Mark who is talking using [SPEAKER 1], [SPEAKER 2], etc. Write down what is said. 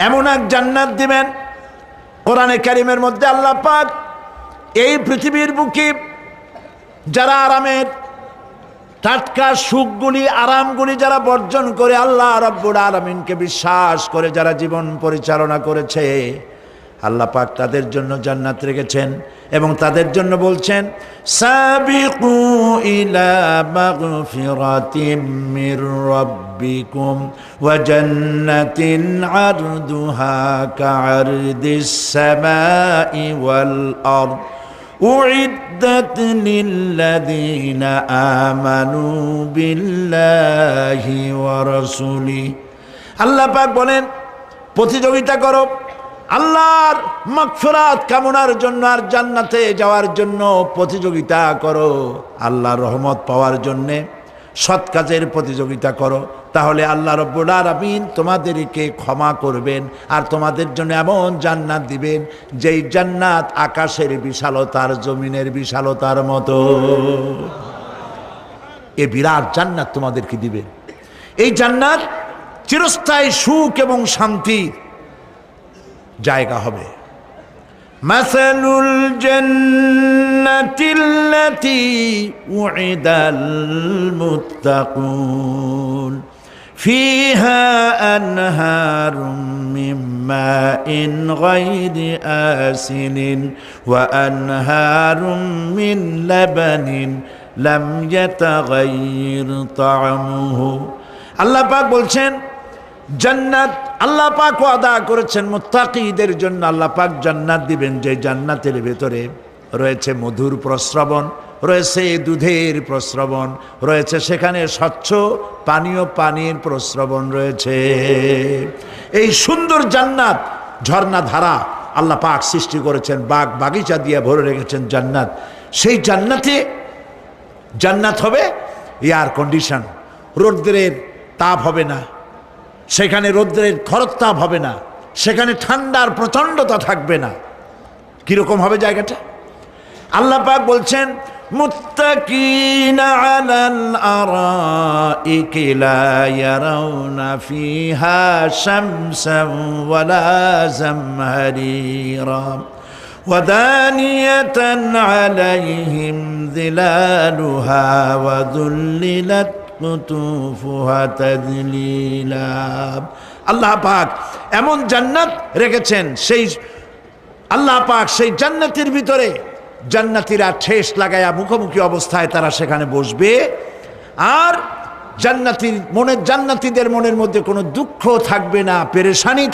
[SPEAKER 1] এমন এক জান্নাত দিবেন। কোরআনে কারীমের মধ্যে আল্লাহ পাক এই পৃথিবীর বুকে যারা আরামের টাটকা সুখগুলি আরামগুলি যারা বর্জন করে আল্লাহ রাব্বুল আলামিনকে বিশ্বাস করে যারা জীবন পরিচালনা করেছে, আল্লাহ পাক তাদের জন্য জান্নাত রেখেছেন এবং তাদের জন্য বলছেন সাবিকু ইলা মাগফিরাতিম মির রাব্বিকুম ওয়া জান্নাতিন আরদুহা কাআরদিস সামাই ওয়াল আরদ উইদ্দাত লিল্লাযীনা আমানু বিল্লাহি ওয়া রাসূলিহি। আল্লাহ পাক বলেন প্রতিযোগিতা করো আল্লাহর মাগফিরাত কামনার জন্য আর জান্নাতে যাওয়ার জন্য প্রতিযোগিতা করো, আল্লাহর রহমত পাওয়ার জন্য সৎ কাজের প্রতিযোগিতা করো, তাহলে আল্লাহ রাব্বুল আলামিন তোমাদেরকে ক্ষমা করবেন আর তোমাদের জন্য এমন জান্নাত দিবেন যেই জান্নাত আকাশের বিশালতার জমিনের বিশালতার মতো। এই বিরাট জান্নাত তোমাদেরকে দিবেন। এই জান্নাত চিরস্থায়ী সুখ এবং শান্তির জায়গা হবে। মাসালুল জান্নাতিল্লাতী উইদাল মুত্তাকুন ফিহা আনহারুম মিন মাইন গায়রি আসিনিন ওয়া আনহারুম মিন লাবানিন লাম ইয়াতাগায়্যার তা'আমুহু। আল্লাহ পাক বলছেন জান্নাত আল্লাহ পাক ওয়াদা করেছেন মুত্তাকিদের জন্য। আল্লাহ পাক জান্নাত দিবেন যে জান্নাতের ভেতরে রয়েছে মধুর প্রস্রবণ, রয়েছে দুধের প্রস্রবণ, রয়েছে সেখানে স্বচ্ছ পানীয় পানির প্রস্রবণ রয়েছে। এই সুন্দর জান্নাত ঝর্ণা ধারা আল্লাহ পাক সৃষ্টি করেছেন, বাগ বাগিচা দিয়ে ভরে রেখেছেন জান্নাত। সেই জান্নাত হবে এয়ার কন্ডিশন, রৌদ্রের তাপ হবে না সেখানে, রৌদ্রের খরতাপ হবে না সেখানে, ঠান্ডার প্রচণ্ডতা থাকবে না। কিরকম হবে জায়গাটা? আল্লাহ পাক বলছেন মুত্তাকিনা আলাল আরাইকি লা ইয়ারাউনা ফিহা শামসান ওয়ালা জামহারিরা ওয়া দানিয়াতান আলাইহিম যিলালুহা ওয়া যুল্লিলাত কুতুফুহা তাযলিলা। আল্লাহ পাক এমন জান্নাত রেখেছেন, সেই আল্লাহ পাক সেই জান্নাতের ভিতরে জান্নাতীরা ঠেস লাগায়া মুখোমুখি অবস্থায় তারা সেখানে বসবে, আর জান্নাতীদের মনের মধ্যে কোনো দুঃখ থাকবে না, পেরেশানি